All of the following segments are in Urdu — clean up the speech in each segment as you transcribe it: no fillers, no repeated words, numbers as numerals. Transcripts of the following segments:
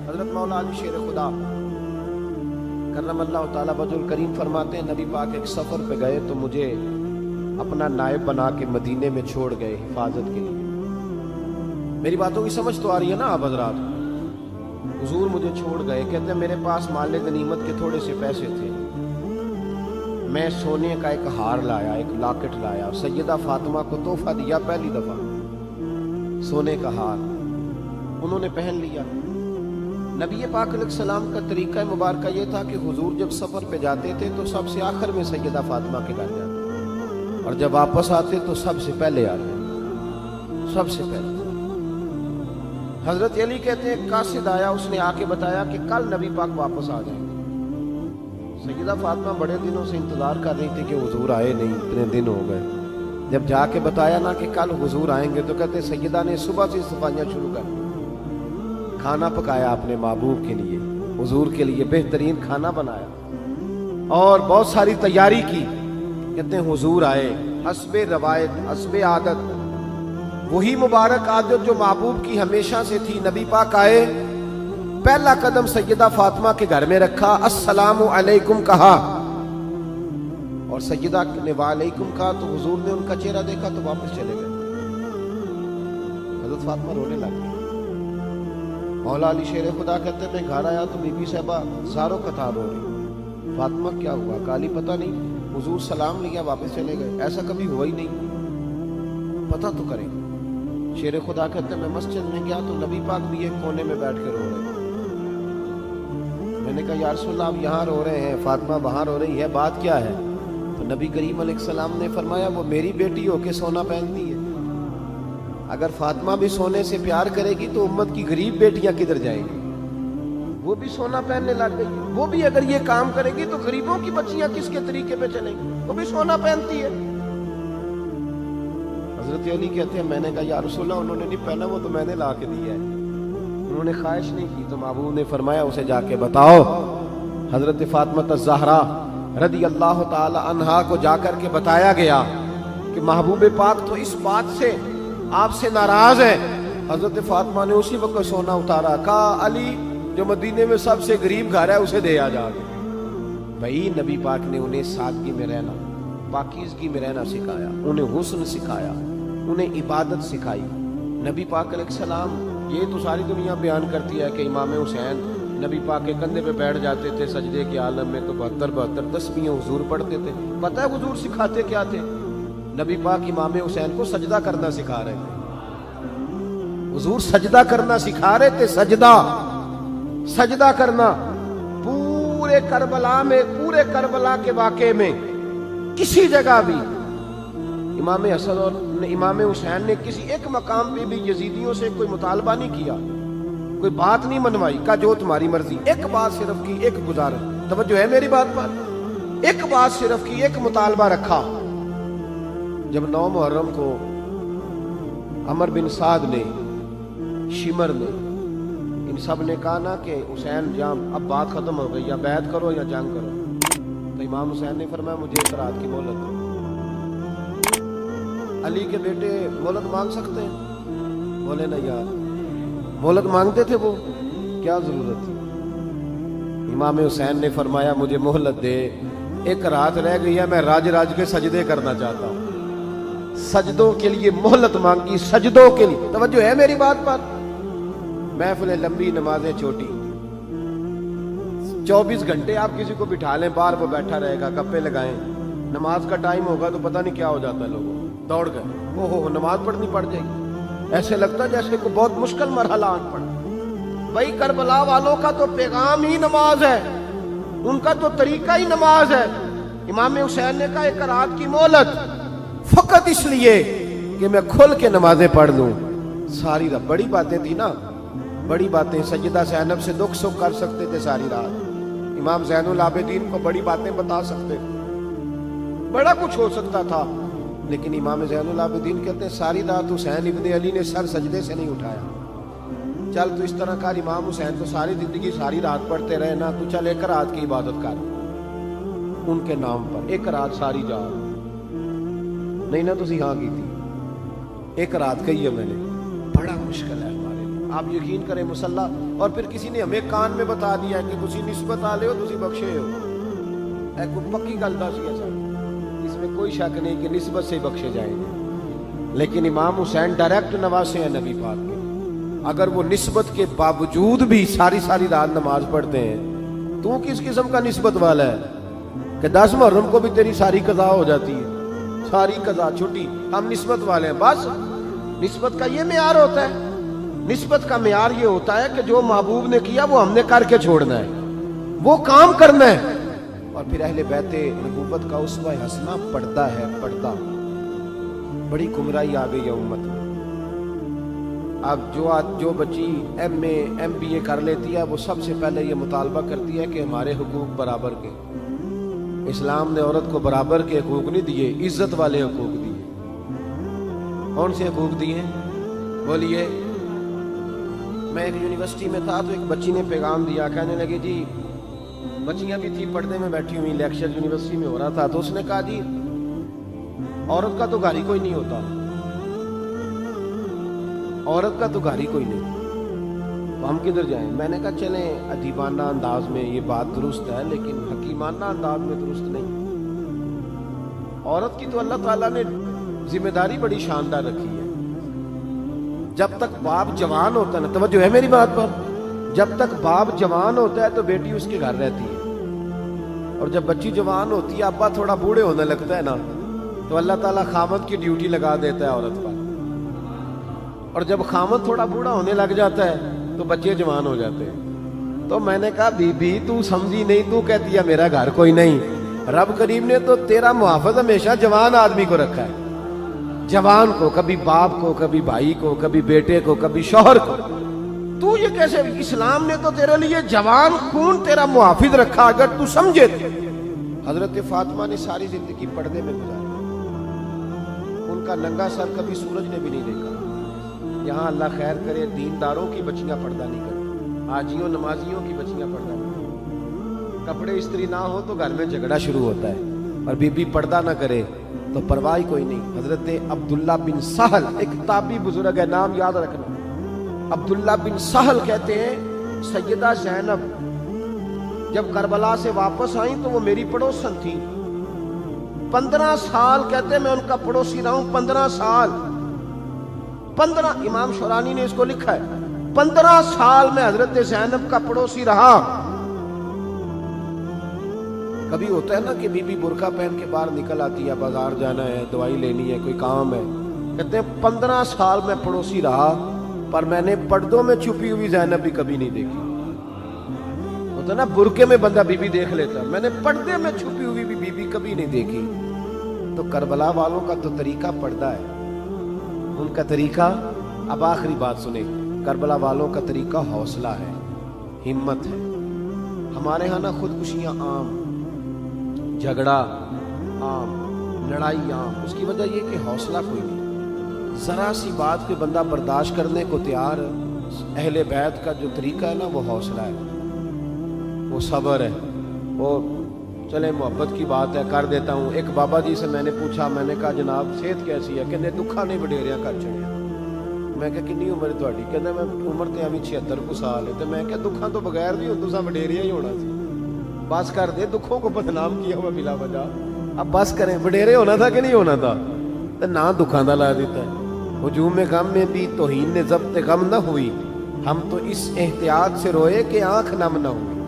حضرت مولا علی شیر خدا کرم اللہ تعالیٰ وجہ الکریم فرماتے ہیں نبی پاک ایک سفر پہ گئے تو مجھے اپنا نائب بنا کے مدینے میں چھوڑ گئے حفاظت کے لیے۔ میری باتوں کی سمجھ تو آ رہی ہے نا آپ حضرات؟ حضور مجھے چھوڑ گئے، کہتے ہیں میرے پاس مال غنیمت کے تھوڑے سے پیسے تھے، میں سونے کا ایک ہار لایا، ایک لاکٹ لایا، سیدہ فاطمہ کو تحفہ دیا پہلی دفعہ، سونے کا ہار انہوں نے پہن لیا۔ نبی پاک علیہ السلام کا طریقہ مبارکہ یہ تھا کہ حضور جب سفر پہ جاتے تھے تو سب سے آخر میں سیدہ فاطمہ کے گھر جاتے، اور جب واپس آتے تو سب سے پہلے آتے، سب سے پہلے۔ حضرت علی کہتے ہیں قاصد آیا، اس نے آ کے بتایا کہ کل نبی پاک واپس آ جائیں گے۔ سیدہ فاطمہ بڑے دنوں سے انتظار کر رہی تھی کہ حضور آئے نہیں، اتنے دن ہو گئے۔ جب جا کے بتایا نا کہ کل حضور آئیں گے تو کہتے سیدہ نے صبح سے صفائیاں شروع کر دی، کھانا پکایا اپنے محبوب کے لیے، حضور کے لیے بہترین کھانا بنایا اور بہت ساری تیاری کی۔ کہتے ہیں حضور آئے، حسب روایت حسب عادت، وہی مبارک عادت جو محبوب کی ہمیشہ سے تھی، نبی پاک آئے، پہلا قدم سیدہ فاطمہ کے گھر میں رکھا، السلام علیکم کہا، اور سیدہ نے وعلیکم کہا تو حضور نے ان کا چہرہ دیکھا تو واپس چلے گئے۔ حضرت فاطمہ رونے لگ گئی۔ مولا علی شیر خدا کہتے ہیں میں گھر آیا تو بی بی صاحبہ زاروں قطار رو رہی، فاطمہ کیا ہوا؟ کالی پتہ نہیں، حضور سلام لیا واپس چلے گئے، ایسا کبھی ہوا ہی نہیں، پتہ تو کریں۔ شیر خدا کہتے ہیں میں مسجد میں گیا تو نبی پاک بھی ایک کونے میں بیٹھ کے رو رہے، میں نے کہا یا رسول اللہ آپ یہاں رو رہے ہیں، فاطمہ وہاں رو رہی ہے، بات کیا ہے؟ تو نبی کریم علیہ السلام نے فرمایا وہ میری بیٹی ہو کے سونا پہنتی ہے، اگر فاطمہ بھی سونے سے پیار کرے گی تو امت کی غریب بیٹیاں کدھر جائیں گی؟ وہ بھی سونا پہننے لگ گئی، وہ بھی اگر یہ کام کرے گی تو غریبوں کی بچیاں کس کے طریقے پہ چلیں گی؟ وہ بھی سونا پہنتی ہے۔ حضرت علی کہتے ہیں میں نے کہا یا رسول اللہ انہوں نے نہیں پہنا، وہ تو میں نے لا کے دیا ہے، انہوں نے خواہش نہیں کی۔ تو محبوب نے فرمایا اسے جا کے بتاؤ۔ حضرت فاطمہ الزہرا رضی اللہ تعالی عنہا کو جا کر کے بتایا گیا کہ محبوب پاک تو اس بات سے آپ سے ناراض ہے۔ حضرت فاطمہ نے اسی وقت سونا اتارا، کہا علی جو مدینے میں سب سے غریب گھر ہے اسے دے آ جا کے۔ بھائی نبی پاک نے انہیں سادگی میں رہنا، پاکیزگی میں رہنا سکھایا، انہیں حسن سکھایا، انہیں عبادت سکھائی۔ نبی پاک علیہ السلام، یہ تو ساری دنیا بیان کرتی ہے کہ امام حسین نبی پاک کے کندھے پہ بیٹھ جاتے تھے سجدے کے عالم میں تو 72 تسبیحیں حضور پڑھتے تھے۔ پتہ ہے حضور سکھاتے کیا تھے؟ نبی پاک امام حسین کو سجدہ کرنا سکھا رہے تھے، حضور سجدہ کرنا سکھا رہے تھے، سجدہ کرنا۔ پورے کربلا میں، پورے کربلا کے واقعے میں کسی جگہ بھی امام حسن اور امام حسین نے کسی ایک مقام پہ بھی یزیدیوں سے کوئی مطالبہ نہیں کیا، کوئی بات نہیں منوائی، کہا جو تمہاری مرضی۔ ایک بات صرف کی، ایک گزارش، توجہ ہے میری بات پر؟ ایک بات صرف کی، ایک مطالبہ رکھا۔ جب 9 محرم کو عمر بن سعد نے، شمر نے، ان سب نے کہا نا کہ حسین جام اب بات ختم ہو گئی، یا بیعت کرو یا جنگ کرو، تو امام حسین نے فرمایا مجھے ایک رات کی مہلت دو۔ علی کے بیٹے مہلت مانگ سکتے ہیں؟ بولے نا یار، مہلت مانگتے تھے وہ، کیا ضرورت تھی؟ امام حسین نے فرمایا مجھے مہلت دے، ایک رات رہ گئی ہے، میں راج کے سجدے کرنا چاہتا ہوں۔ سجدوں کے لیے مہلت مانگی، سجدوں کے لیے، توجہ ہے میری بات پر؟ محفلیں لمبی، نمازیں چھوٹی، 24 گھنٹے آپ کسی کو بٹھا لیں باہر، وہ بیٹھا رہے گا، گپے لگائیں، نماز کا ٹائم ہوگا تو پتہ نہیں کیا ہو جاتا ہے، لوگوں دوڑ گئے، اوہو نماز پڑھنی پڑ جائے گی، ایسے لگتا ہے جیسے کوئی بہت مشکل مرحلہ آن پڑا۔ بھائی کربلا والوں کا تو پیغام ہی نماز ہے، ان کا تو طریقہ ہی نماز ہے۔ امام حسین نے کہا ایک رات کی مہلت، فقط اس لیے کہ میں کھل کے نمازیں پڑھ لوں۔ ساری رات بڑی باتیں تھی نا، بڑی باتیں، سیدہ زینب سے دکھ سکھ کر سکتے تھے ساری رات، امام زین العابدین کو بڑی باتیں بتا سکتے تھے، بڑا کچھ ہو سکتا تھا، لیکن امام زین العابدین کہتے ہیں ساری رات حسین ابن علی نے سر سجدے سے نہیں اٹھایا۔ چل تو اس طرح کر، امام حسین تو ساری زندگی ساری رات پڑھتے رہے نا، تو چل ایک رات کی عبادت کر ان کے نام پر، ایک رات ساری جا نہیں نا تسی ہاں کی تھی، ایک رات کہی ہے میں نے، بڑا مشکل ہے ہمارے لیے۔ آپ یقین کریں مصلی اور پھر کسی نے ہمیں کان میں بتا دیا کہ تسی نسبت آ لے ہو تسی بخشے ہو. اے کوئی پکی گل دس گیا سر، اس میں کوئی شک نہیں کہ نسبت سے بخشے جائیں گے. لیکن امام حسین ڈائریکٹ نواسے ہیں نبی پاک کے. اگر وہ نسبت کے باوجود بھی ساری رات نماز پڑھتے ہیں تو کس قسم کا نسبت والا ہے کہ 10 محرم کو بھی تیری ساری قضا ہو جاتی ہے، ساری قضا چھٹی، ہم نسبت والے ہیں. بس نسبت کا یہ معیار ہوتا ہے. نسبت کا معیار یہ ہوتا ہے کہ جو محبوب نے کیا وہ ہم نے کر کے چھوڑنا ہے، وہ کام کرنا ہے. اور پھر اہل بیت نبوت کا اسوہ حسنہ پڑھتا ہے. بڑی گمراہی آ گئی ہے امت میں. اب جو بچی ایم اے ایم بی اے کر لیتی ہے وہ سب سے پہلے یہ مطالبہ کرتی ہے کہ ہمارے حقوق برابر کے. اسلام نے عورت کو برابر کے حقوق نہیں دیے، عزت والے حقوق دیے. کون سے حقوق دیے بولیے؟ میں ایک یونیورسٹی میں تھا تو ایک بچی نے پیغام دیا، کہنے لگی جی، بچیاں بھی تھی پردے میں بیٹھی ہوئی، لیکچر یونیورسٹی میں ہو رہا تھا، تو اس نے کہا جی عورت کا تو گھر ہی کوئی نہیں ہوتا، عورت کا تو گھر ہی کوئی نہیں، تو ہم کدھر جائیں؟ میں نے کہا چلیں ادیبانہ انداز میں یہ بات درست ہے لیکن حکیمانہ انداز میں درست نہیں. عورت کی تو اللہ تعالیٰ نے ذمہ داری بڑی شاندار رکھی ہے. جب تک باپ جوان ہوتا ہے نا، توجہ ہے میری بات پر، جب تک باپ جوان ہوتا ہے تو بیٹی اس کے گھر رہتی ہے. اور جب بچی جوان ہوتی ہے، ابا تھوڑا بوڑھے ہونے لگتا ہے نا، تو اللہ تعالیٰ خامد کی ڈیوٹی لگا دیتا ہے عورت پر. اور جب خامد تھوڑا بوڑھا ہونے لگ جاتا ہے تو بچے جوان ہو جاتے ہیں. تو میں نے کہا بی بی تو سمجھی نہیں، تو کہتی ہے میرا گھر کوئی نہیں. رب کریم نے تو تیرا محافظ ہمیشہ جوان آدمی کو رکھا ہے، جوان کو، کبھی باپ کو، کبھی بھائی کو، کبھی بیٹے کو، کبھی شوہر کو. تو یہ کیسے؟ اسلام نے تو تیرے لیے جوان خون تیرا محافظ رکھا اگر تو سمجھے. حضرت فاطمہ نے ساری زندگی پردے میں گزاری، ان کا ننگا سر کبھی سورج نے بھی نہیں دیکھا. یہاں اللہ خیر کرے دینداروں کی بچیاں پردہ نہیں کرتی، حاجیوں نمازیوں کی بچیاں پردہ نہیں کرتی. کپڑے استری نہ ہو تو گھر میں جھگڑا شروع ہوتا ہے، اور بی بی پردہ نہ کرے تو پرواہ کوئی نہیں. حضرت عبداللہ بن سہل ایک تابعی بزرگ ہے، نام یاد رکھنا. عبداللہ بن سہل کہتے ہیں سیدہ زینب جب کربلا سے واپس آئیں تو وہ میری پڑوسن تھی. 15 سال کہتے ہیں میں ان کا پڑوسی رہا ہوں. 15 سال، 15، امام شورانی نے اس کو لکھا ہے، 15 سال میں حضرت زینب کا پڑوسی رہا. کبھی ہوتا ہے نا کہ بی بی برقع پہن کے باہر نکل آتی ہے، بازار جانا ہے، دوائی لینی ہے، کوئی کام ہے. کہتے ہیں 15 سال میں پڑوسی رہا، پر میں نے پردوں میں چھپی ہوئی زینب بھی کبھی نہیں دیکھی. ہوتا نا برقعے میں بندہ بی بی دیکھ لیتا، میں نے پردے میں چھپی ہوئی بھی بی بی کبھی نہیں دیکھی. تو کربلا والوں کا تو طریقہ پردہ ہے، ان کا طریقہ، اب آخری بات سنیں، کربلا والوں کا طریقہ حوصلہ ہے، ہمت ہے. ہمارے ہاں نا خودکشیاں عام، جھگڑا عام، لڑائی عام. اس کی وجہ یہ کہ حوصلہ کوئی نہیں. ذرا سی بات کے بندہ برداشت کرنے کو تیار. اہل بیت کا جو طریقہ ہے نا وہ حوصلہ ہے، وہ صبر ہے، وہ چلے محبت کی بات ہے کر دیتا ہوں. ایک بابا جی سے میں نے پوچھا، میں نے کہا جناب صحت کیسی ہے؟ کہنے دکھا نہیں وڈیریاں کر چڑیا. میں کہا کنی عمر تہاڈی؟ کہنے میں عمر تے ابھی 76 کو سال ہے. تو میں کہا دکھاں تو بغیر بھی ہوں، تساں وڈیریاں ہی ہونا سی. بس کر دے، دکھوں کو بدنام کیا ہوا بلا وجہ. اب بس کریں، وڈیرے ہونا تھا کہ نہیں ہونا تھا؟ تو نہ دکھاں دا لا دیتا ہے. ہجوم غم میں بھی توہین نے ضبط غم نہ ہوئی، ہم تو اس احتیاط سے روئے کہ آنکھ نم نہ ہوئی.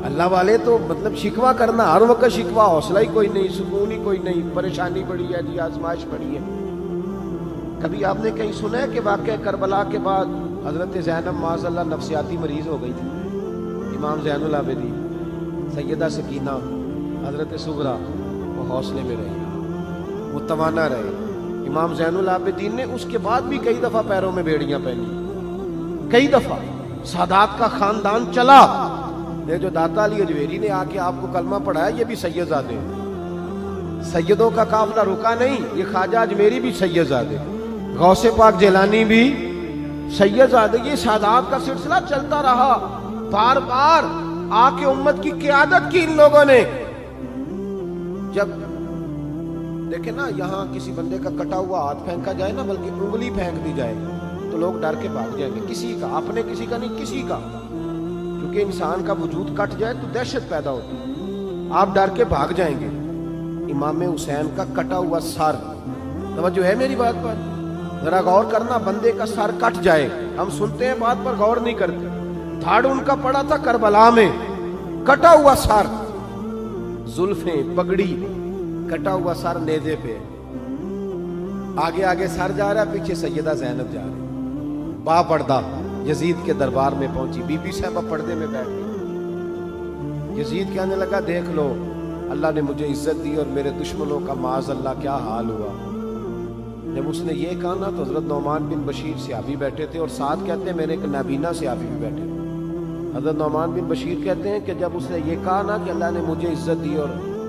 اللہ والے تو مطلب شکوہ کرنا ہر وقت شکوہ، حوصلہ ہی کوئی نہیں، سکون ہی کوئی نہیں، پریشانی بڑی ہے جی، آزمائش بڑی ہے. کبھی آپ نے کہیں سنا ہے کہ واقعہ کربلا کے بعد حضرت زینب معاذ اللہ نفسیاتی مریض ہو گئی تھی؟ امام زین العابدین، سیدہ سکینہ، حضرت صغرا، وہ حوصلے میں رہے، وہ توانا رہے. امام زین العابدین نے اس کے بعد بھی کئی دفعہ پیروں میں بیڑیاں پہنی، کئی دفعہ. سادات کا خاندان چلا. یہ جو داتا علی اجویری نے آ کے آپ کو کلمہ پڑھایا، یہ بھی سید زادے، سیدوں کا قافلہ رکا نہیں. یہ خواجہ اجمیری بھی سید زادے، غوث پاک جیلانی بھی سید زادے. یہ سادات کا سلسلہ چلتا رہا. بار بار آ کے امت کی قیادت کی ان لوگوں نے. جب دیکھیں نا، یہاں کسی بندے کا کٹا ہوا ہاتھ پھینکا جائے نا، بلکہ انگلی پھینک دی جائے تو لوگ ڈر کے بھاگ جائیں گے، کسی کا، اپنے کسی کا نہیں، کسی کا، کیونکہ انسان کا وجود کٹ جائے تو دہشت پیدا ہوتی ہے، آپ ڈر کے بھاگ جائیں گے۔ امام حسین کا کٹا ہوا سر، توجہ ہے میری بات پر؟ ذرا غور کرنا، بندے کا سر کٹ جائے، ہم سنتے ہیں بات پر غور نہیں کرتے۔ دھاڑ ان کا پڑا تھا کربلا میں، کٹا ہوا سر، زلفیں، پگڑی، کٹا ہوا سر نیزے پہ، آگے آگے سر جا رہا ہے، پیچھے سیدہ زینب جا رہی، با پردہ یزید کے دربار میں پہنچی، بی بی صاحبہ پردے میں بیٹھ گئی۔ یزید کہنے لگا دیکھ لو، اللہ نے مجھے عزت دی اور میرے دشمنوں کا معاذ اللہ کیا حال ہوا۔ جب اس نے یہ کہا نا تو حضرت نعمان بن بشیر صحابی بیٹھے تھے، اور ساتھ کہتے ہیں میرے ایک نابینا صحابی بھی بیٹھے تھے۔ حضرت نعمان بن بشیر کہتے ہیں کہ جب اس نے یہ کہا نا کہ اللہ نے مجھے عزت دی اور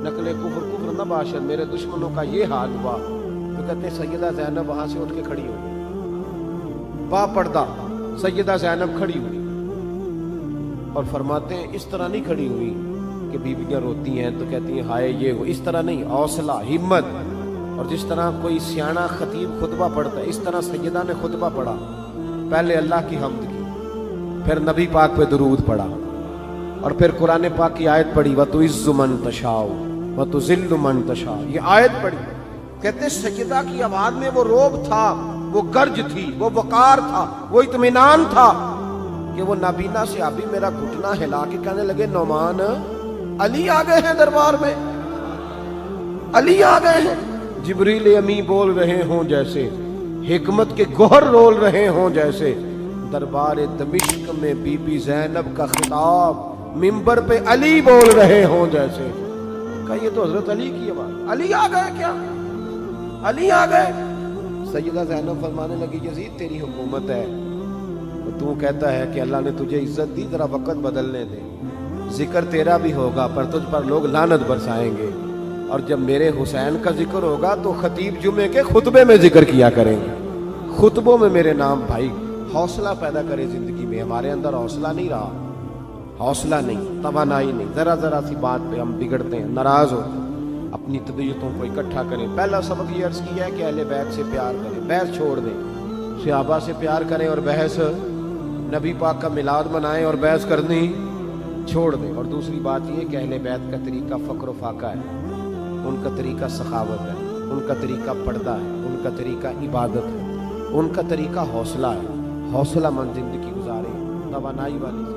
نقل کفر کفر نہ باشد، میرے دشمنوں کا یہ حال ہوا، تو کہتے ہیں سیدہ زینب وہاں سے اٹھ کے کھڑی ہوئی، با پردہ سیدہ زینب کھڑی ہوئی، اور فرماتے ہیں اس طرح نہیں کھڑی ہوئی کہ بیویاں روتی ہیں تو کہتی ہیں ہائے یہ وہ، اس طرح نہیں، حوصلہ، ہمت، اور جس طرح کوئی سیاںا خطیب خطبہ پڑھتا ہے اس طرح سیدہ نے خطبہ پڑھا، پہلے اللہ کی حمد کی، پھر نبی پاک پہ درود پڑھا، اور پھر قرآن پاک کی آیت پڑھی وَتُعِزُّ مَن تَشَاءُ وَتُذِلُّ مَن تَشَاءُ، یہ آیت پڑھی۔ کہتے ہیں سیدہ کی آواز میں وہ روب تھا، وہ گرج تھی، وہ وقار تھا، وہ اطمینان تھا کہ وہ نابینا صحابی میرا گھٹنا ہلا کے کہنے لگے نعمان، علی آ گئے ہیں دربار میں، علی آ گئے ہیں، جبریل امی بول رہے ہوں جیسے، حکمت کے گوہر رول رہے ہوں جیسے، دربار دمشق میں بی بی زینب کا خطاب، منبر پہ علی بول رہے ہوں جیسے۔ کہا یہ تو حضرت علی کی آواز، علی آ گئے کیا، علی آ گئے۔ سیدہ زینب فرمانے لگی یزید تیری حکومت ہے، تو کہتا ہے کہ اللہ نے تجھے عزت دی، ذرا وقت بدلنے دے، ذکر تیرا بھی ہوگا پر تجھ پر لوگ لعنت برسائیں گے، اور جب میرے حسین کا ذکر ہوگا تو خطیب جمعے کے خطبے میں ذکر کیا کریں گے، خطبوں میں میرے نام۔ بھائی حوصلہ پیدا کرے زندگی میں، ہمارے اندر حوصلہ نہیں رہا، حوصلہ نہیں، توانائی نہیں، ذرا ذرا سی بات پہ ہم بگڑتے ہیں، ناراض ہوتے ہیں، اپنی طبیعتوں کو اکٹھا کریں۔ پہلا سبق یہ عرض کیا ہے کہ اہل بیت سے پیار کریں، بحث چھوڑ دیں، صحابہ سے پیار کریں اور بحث، نبی پاک کا میلاد منائیں اور بحث کرنی چھوڑ دیں۔ اور دوسری بات یہ کہ اہل بیت کا طریقہ فقر و فاقہ ہے، ان کا طریقہ سخاوت ہے، ان کا طریقہ پردہ ہے، ان کا طریقہ عبادت ہے، ان کا طریقہ حوصلہ ہے، حوصلہ مند زندگی گزاریں، توانائی والی زندگی۔